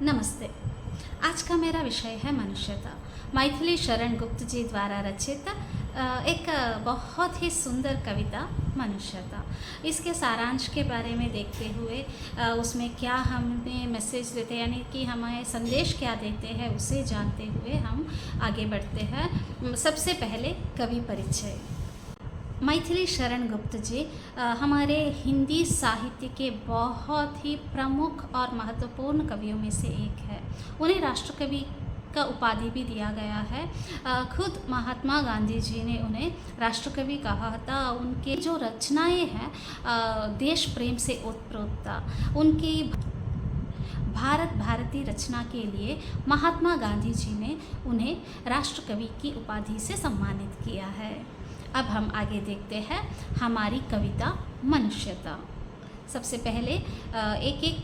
नमस्ते। आज का मेरा विषय है मनुष्यता। मैथिली शरण गुप्त जी द्वारा रचित एक बहुत ही सुंदर कविता मनुष्यता। इसके सारांश के बारे में देखते हुए उसमें क्या हमें मैसेज देते हैं, यानी कि हमें संदेश क्या देते हैं, उसे जानते हुए हम आगे बढ़ते हैं। सबसे पहले कवि परिचय। मैथिली शरण गुप्त जी हमारे हिंदी साहित्य के बहुत ही प्रमुख और महत्वपूर्ण कवियों में से एक है। उन्हें राष्ट्रकवि का उपाधि भी दिया गया है। खुद महात्मा गांधी जी ने उन्हें राष्ट्रकवि कहा था। उनके जो रचनाएं हैं देश प्रेम से ओतप्रोत था। उनकी भारत भारती रचना के लिए महात्मा गांधी जी ने उन्हें राष्ट्रकवि की उपाधि से सम्मानित किया है। अब हम आगे देखते हैं हमारी कविता मनुष्यता। सबसे पहले एक एक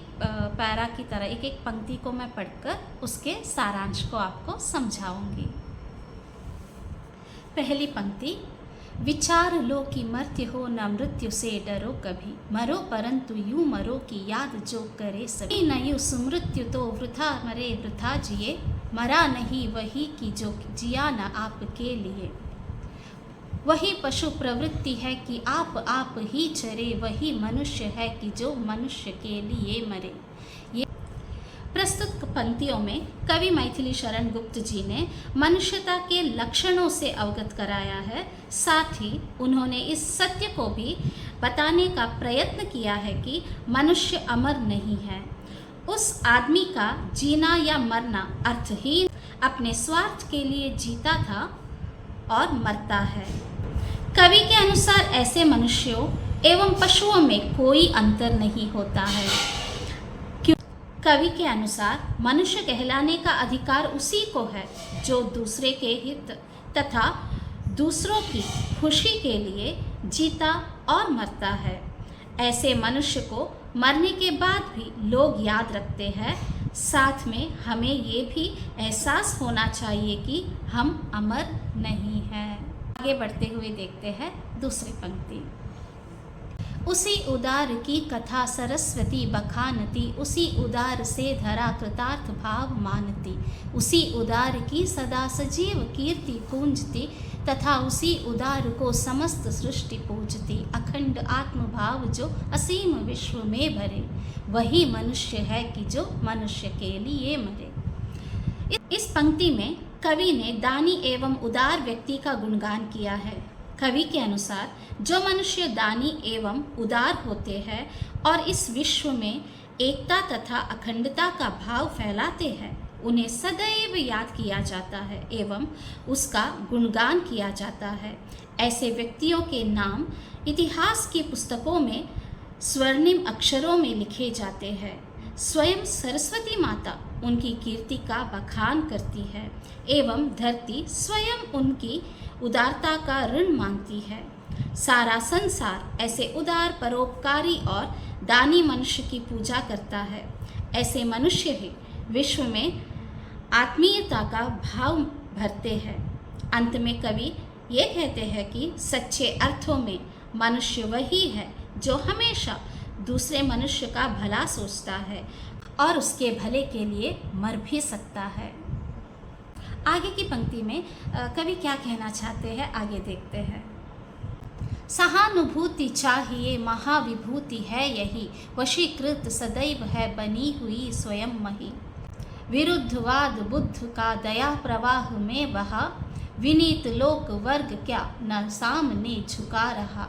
पैरा की तरह एक एक पंक्ति को मैं पढ़कर उसके सारांश को आपको समझाऊंगी। पहली पंक्ति, विचार लो कि मर्त्य हो न मृत्यु से डरो कभी, मरो परंतु यूं मरो कि याद जो करे सभी, न यूं सुमृत्यु तो वृथा मरे वृथा जिए, मरा नहीं वही कि जो जिया न आपके लिए, वही पशु प्रवृत्ति है कि आप ही चरे, वही मनुष्य है कि जो मनुष्य के लिए मरे। ये प्रस्तुत पंक्तियों में कवि मैथिली शरण गुप्त जी ने मनुष्यता के लक्षणों से अवगत कराया है। साथ ही उन्होंने इस सत्य को भी बताने का प्रयत्न किया है कि मनुष्य अमर नहीं है। उस आदमी का जीना या मरना अर्थहीन अपने स्वार्थ के लिए जीता था और मरता है। कवि के अनुसार ऐसे मनुष्यों एवं पशुओं में कोई अंतर नहीं होता है। कवि के अनुसार मनुष्य कहलाने का अधिकार उसी को है जो दूसरे के हित तथा दूसरों की खुशी के लिए जीता और मरता है। ऐसे मनुष्य को मरने के बाद भी लोग याद रखते हैं। साथ में हमें ये भी एहसास होना चाहिए कि हम अमर नहीं हैं। आगे बढ़ते हुए देखते हैं दूसरी पंक्ति। उसी उदार की कथा सरस्वती बखानती, उसी उदार से धरा कृतार्थ भाव मानती, उसी उदार की सदा सजीव कीर्ति पूंजती, तथा उसी उदार को समस्त सृष्टि पूजती, अखंड आत्मभाव जो असीम विश्व में भरे, वही मनुष्य है कि जो मनुष्य के लिए मरे। इस पंक्ति में कवि ने दानी एवं उदार व्यक्ति का गुणगान किया है। कवि के अनुसार जो मनुष्य दानी एवं उदार होते हैं और इस विश्व में एकता तथा अखंडता का भाव फैलाते हैं, उन्हें सदैव याद किया जाता है एवं उसका गुणगान किया जाता है। ऐसे व्यक्तियों के नाम इतिहास की पुस्तकों में स्वर्णिम अक्षरों में लिखे जाते हैं। स्वयं सरस्वती माता उनकी कीर्ति का बखान करती है एवं धरती स्वयं उनकी उदारता का ऋण मानती है। सारा संसार ऐसे उदार परोपकारी और दानी मनुष्य की पूजा करता है। ऐसे मनुष्य ही विश्व में आत्मीयता का भाव भरते हैं। अंत में कवि ये कहते हैं कि सच्चे अर्थों में मनुष्य वही है जो हमेशा दूसरे मनुष्य का भला सोचता है और उसके भले के लिए मर भी सकता है। आगे की पंक्ति में कवि क्या कहना चाहते हैं, आगे देखते हैं। सहानुभूति चाहिए महाविभूति है यही, वशीकृत सदैव है बनी हुई स्वयं मही, विरुद्धवाद बुद्ध का दया प्रवाह में बहा, विनीत लोक वर्ग क्या न सामने झुका रहा,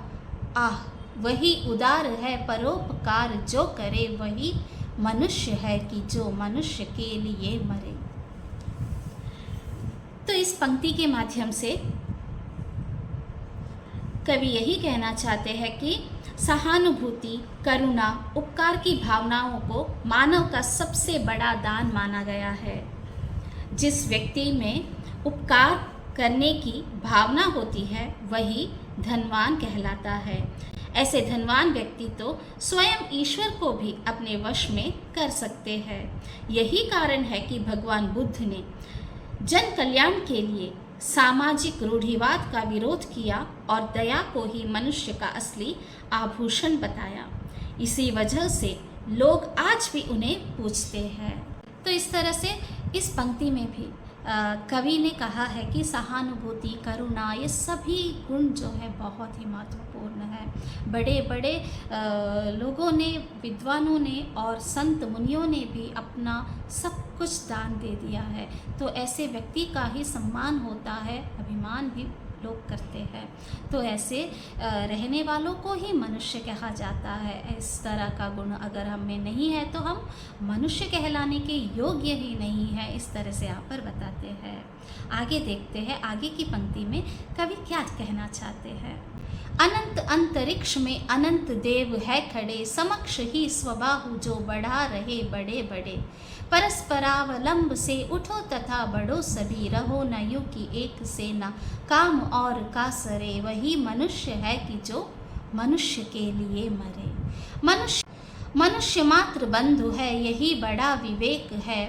आह वही उदार है परोपकार जो करे, वही मनुष्य है कि जो मनुष्य के लिए मरे। तो इस पंक्ति के माध्यम से कवि यही कहना चाहते हैं कि सहानुभूति, करुणा, उपकार की भावनाओं को मानव का सबसे बड़ा दान माना गया है। जिस व्यक्ति में उपकार करने की भावना होती है वही धनवान कहलाता है। ऐसे धनवान व्यक्ति तो स्वयं ईश्वर को भी अपने वश में कर सकते हैं। यही कारण है कि भगवान बुद्ध ने जन कल्याण के लिए सामाजिक रूढ़िवाद का विरोध किया और दया को ही मनुष्य का असली आभूषण बताया। इसी वजह से लोग आज भी उन्हें पूजते हैं। तो इस तरह से इस पंक्ति में भी कवि ने कहा है कि सहानुभूति, करुणा, ये सभी गुण जो है बहुत ही महत्वपूर्ण है। बड़े बड़े लोगों ने, विद्वानों ने और संत मुनियों ने भी अपना सब कुछ दान दे दिया है। तो ऐसे व्यक्ति का ही सम्मान होता है, अभिमान भी लोग करते हैं। तो ऐसे रहने वालों को ही मनुष्य कहा जाता है। इस तरह का गुण अगर हम में नहीं है तो हम मनुष्य कहलाने के योग्य ही नहीं है, इस तरह से यहाँ पर बताते हैं। आगे देखते हैं, आगे की पंक्ति में कवि क्या कहना चाहते हैं। अनंत अंतरिक्ष में अनंत देव है खड़े, समक्ष ही स्वबाहु जो बढ़ा रहे बड़े बड़े। परस्परावलंब से उठो तथा बढ़ो सभी, रहो न युग की एक से न काम और का सरे। वही मनुष्य है कि जो मनुष्य के लिए मरे। मनुष्य मात्र बंधु है, यही बड़ा विवेक है।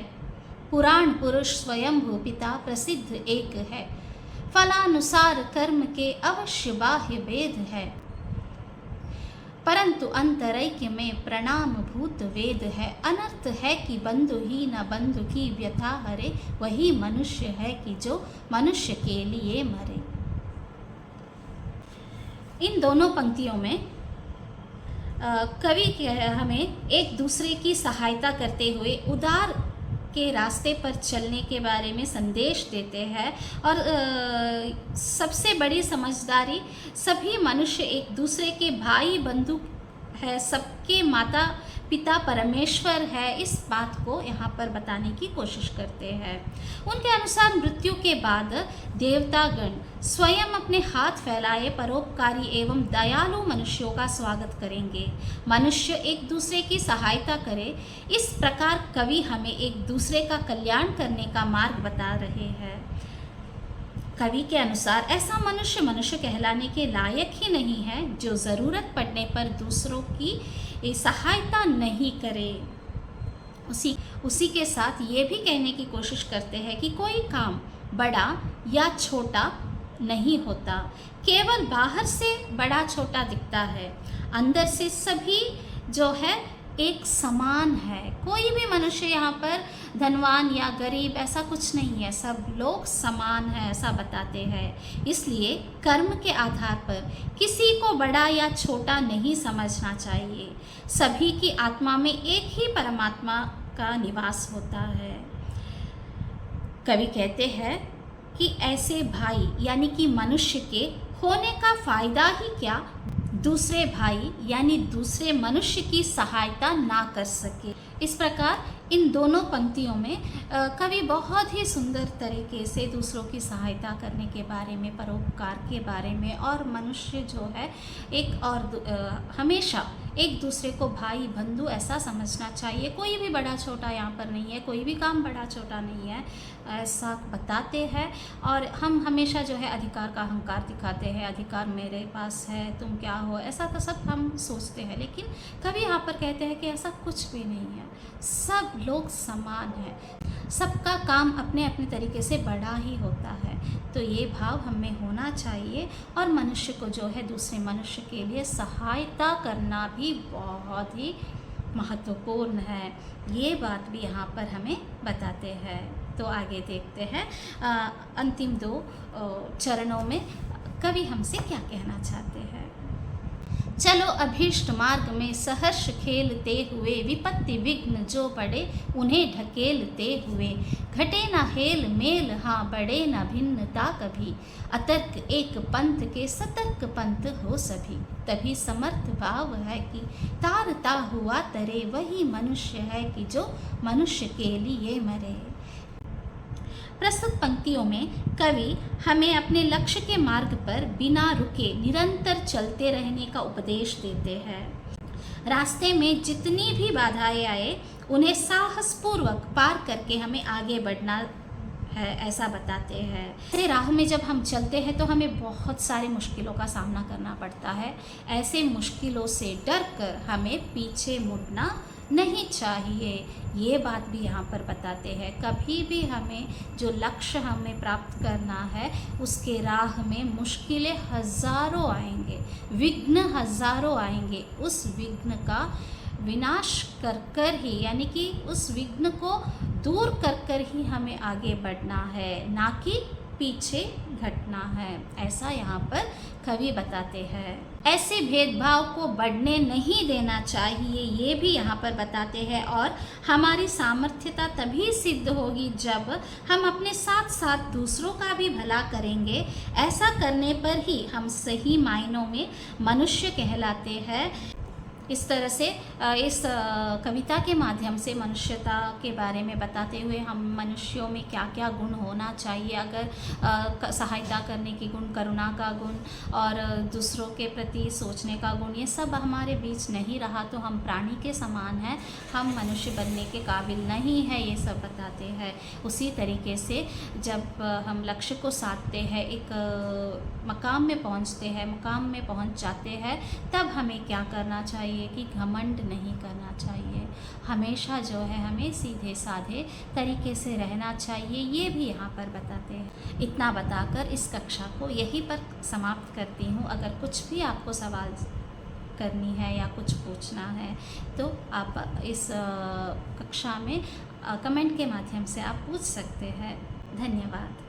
पुराण पुरुष स्वयंभू पिता प्रसिद्ध एक है। फलानुसार कर्म के अवश्य बाह्य भेद है, परंतु अंतरैक्य में प्रणाम भूत वेद है। अनर्थ है कि बंधु ही न बंधु की व्यथा हरे, वही मनुष्य है कि जो मनुष्य के लिए मरे। इन दोनों पंक्तियों में कवि हमें एक दूसरे की सहायता करते हुए उदार के रास्ते पर चलने के बारे में संदेश देते हैं। और सबसे बड़ी समझदारी, सभी मनुष्य एक दूसरे के भाई बंधु है, सबके माता पिता परमेश्वर है, इस बात को यहाँ पर बताने की कोशिश करते हैं। उनके अनुसार मृत्यु के बाद देवतागण स्वयं अपने हाथ फैलाए परोपकारी एवं दयालु मनुष्यों का स्वागत करेंगे। मनुष्य एक दूसरे की सहायता करे, इस प्रकार कवि हमें एक दूसरे का कल्याण करने का मार्ग बता रहे हैं। कवि के अनुसार ऐसा मनुष्य मनुष्य कहलाने के लायक ही नहीं है जो ज़रूरत पड़ने पर दूसरों की सहायता नहीं करे। उसी के साथ ये भी कहने की कोशिश करते हैं कि कोई काम बड़ा या छोटा नहीं होता, केवल बाहर से बड़ा छोटा दिखता है, अंदर से सभी जो है एक समान है। कोई भी मनुष्य यहाँ पर धनवान या गरीब ऐसा कुछ नहीं है, सब लोग समान हैं, ऐसा बताते हैं। इसलिए कर्म के आधार पर किसी को बड़ा या छोटा नहीं समझना चाहिए। सभी की आत्मा में एक ही परमात्मा का निवास होता है। कवि कहते हैं कि ऐसे भाई यानी कि मनुष्य के होने का फायदा ही क्या, दूसरे भाई यानी दूसरे मनुष्य की सहायता ना कर सके। इस प्रकार इन दोनों पंक्तियों में कवि बहुत ही सुंदर तरीके से दूसरों की सहायता करने के बारे में, परोपकार के बारे में, और मनुष्य जो है एक और हमेशा एक दूसरे को भाई बंधु ऐसा समझना चाहिए। कोई भी बड़ा छोटा यहाँ पर नहीं है, कोई भी काम बड़ा छोटा नहीं है, ऐसा बताते हैं। और हम हमेशा जो है अधिकार का अहंकार दिखाते हैं, अधिकार मेरे पास है, तुम क्या हो, ऐसा तो सब हम सोचते हैं। लेकिन कवि यहाँ पर कहते हैं कि ऐसा कुछ भी नहीं है, सब लोग समान हैं, सबका काम अपने अपने तरीके से बड़ा ही होता है। तो ये भाव हमें होना चाहिए। और मनुष्य को जो है दूसरे मनुष्य के लिए सहायता करना भी बहुत ही महत्वपूर्ण है, ये बात भी यहाँ पर हमें बताते हैं। तो आगे देखते हैं अंतिम दो चरणों में कवि हमसे क्या कहना चाहते हैं। चलो अभीष्ट मार्ग में सहर्ष खेलते हुए, विपत्ति विघ्न जो पड़े उन्हें ढकेलते हुए। घटे न हेल मेल हाँ बढ़े न भिन्नता कभी, अतर्क एक पंथ के सतर्क पंथ हो सभी। तभी समर्थ भाव है कि तारता हुआ तरे, वही मनुष्य है कि जो मनुष्य के लिए मरे। प्रस्तुत पंक्तियों में कवि हमें अपने लक्ष्य के मार्ग पर बिना रुके निरंतर चलते रहने का उपदेश देते हैं। रास्ते में जितनी भी बाधाएं आए उन्हें साहसपूर्वक पार करके हमें आगे बढ़ना है, ऐसा बताते हैं। ऐसे राह में जब हम चलते हैं तो हमें बहुत सारे मुश्किलों का सामना करना पड़ता है। ऐसे मुश्किलों से डर कर हमें पीछे मुड़ना नहीं चाहिए, ये बात भी यहाँ पर बताते हैं। कभी भी हमें जो लक्ष्य हमें प्राप्त करना है उसके राह में मुश्किलें हज़ारों आएंगे, विघ्न हज़ारों आएंगे। उस विघ्न का विनाश कर कर ही, यानी कि उस विघ्न को दूर कर कर ही हमें आगे बढ़ना है, ना कि पीछे घटना है। ऐसा यहाँ पर कवि बताते हैं। ऐसे भेदभाव को बढ़ने नहीं देना चाहिए, ये भी यहाँ पर बताते हैं। और हमारी सामर्थ्यता तभी सिद्ध होगी जब हम अपने साथ साथ दूसरों का भी भला करेंगे। ऐसा करने पर ही हम सही मायनों में मनुष्य कहलाते हैं। इस तरह से इस कविता के माध्यम से मनुष्यता के बारे में बताते हुए हम मनुष्यों में क्या क्या गुण होना चाहिए, अगर सहायता करने की गुण, करुणा का गुण और दूसरों के प्रति सोचने का गुण, ये सब हमारे बीच नहीं रहा तो हम प्राणी के समान हैं, हम मनुष्य बनने के काबिल नहीं है, ये सब बताते हैं। उसी तरीके से जब हम लक्ष्य को साधते हैं, एक मकाम में पहुंचते हैं, मुकाम में पहुंच जाते हैं, तब हमें क्या करना चाहिए कि घमंड नहीं करना चाहिए। हमेशा जो है हमें सीधे साधे तरीके से रहना चाहिए, ये भी यहाँ पर बताते हैं। इतना बताकर इस कक्षा को यहीं पर समाप्त करती हूँ। अगर कुछ भी आपको सवाल करनी है या कुछ पूछना है तो आप इस कक्षा में कमेंट के माध्यम से आप पूछ सकते हैं। धन्यवाद।